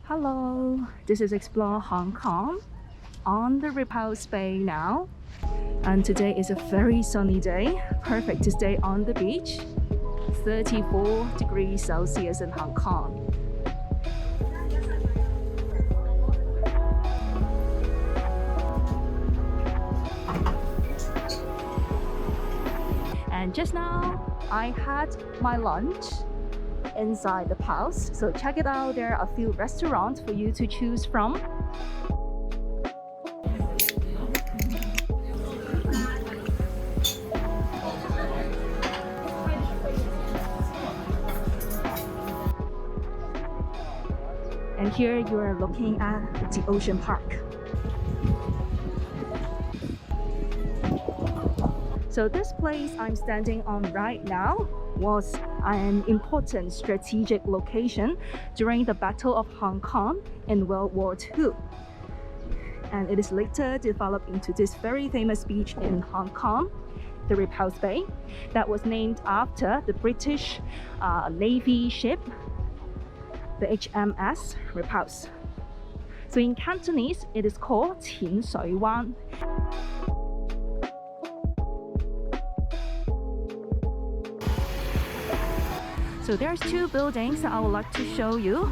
Hello, this is Explore Hong Kong on the Repulse Bay now. And today is a very sunny day, perfect to stay on the beach. 34 degrees Celsius in Hong Kong. And just now, I had my lunch inside the Pulse. So check it out, there are a few restaurants for you to choose from. And here you are looking at the ocean park. So this place I'm standing on right now was an important strategic location during the Battle of Hong Kong in World War II. And it is later developed into this very famous beach in Hong Kong, the Repulse Bay, that was named after the British Navy ship, the HMS Repulse. So in Cantonese, it is called 淺水灣. So there's two buildings that I would like to show you.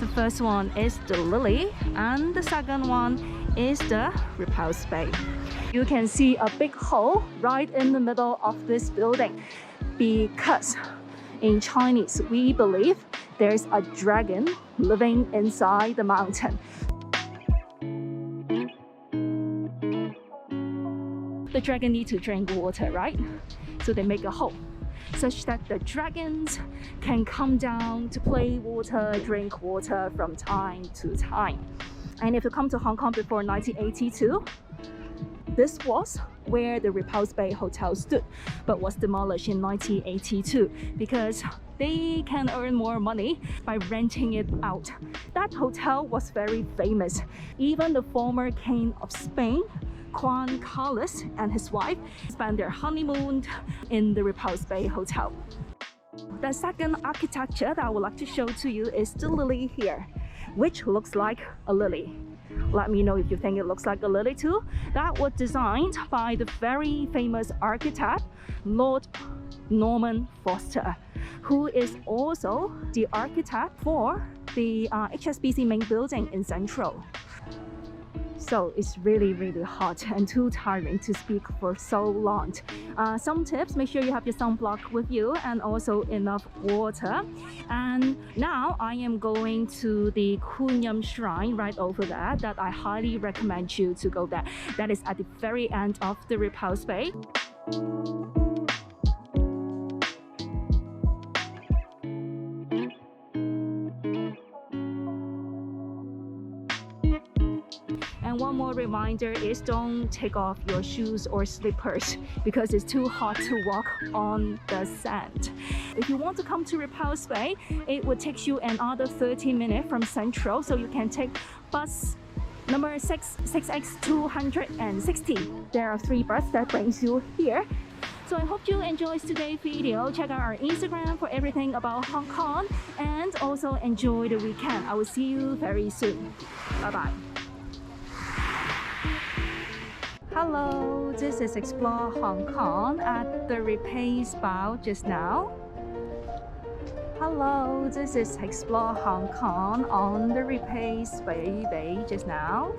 The first one is the Lily and the second one is the Repulse Bay. You can see a big hole right in the middle of this building because in Chinese we believe there's a dragon living inside the mountain. The dragon needs to drink water, right? So they make a hole such that the dragons can come down to play water, drink water from time to time. And if you come to Hong Kong before 1982, this was where the Repulse Bay Hotel stood, but was demolished in 1982 because they can earn more money by renting it out. That hotel was very famous. Even the former King of Spain, Juan Carlos, and his wife spent their honeymoon in the Repulse Bay Hotel. The second architecture that I would like to show to you is the lily here, which looks like a lily. Let me know if you think it looks like a lily too. That was designed by the very famous architect, Lord Norman Foster, who is also the architect for the HSBC main building in Central. So it's really hot and too tiring to speak for so long. Some tips: make sure you have your sunblock with you and also enough water. And now I am going to the Hmmm shrine right over there that I highly recommend you to go there. That is at the very end of the Repulse Bay. And one more reminder is don't take off your shoes or slippers because it's too hot to walk on the sand. If you want to come to Repulse Bay, it would take you another 30 minutes from Central, so you can take bus number 6X260. There are 3 buses that brings you here. So I hope you enjoyed today's video. Check out our Instagram for everything about Hong Kong and also enjoy the weekend. I will see you very soon. Bye bye. Hello, this is Explore Hong Kong at the Repulse Bay just now. Hello, this is Explore Hong Kong on the Repulse Bay just now.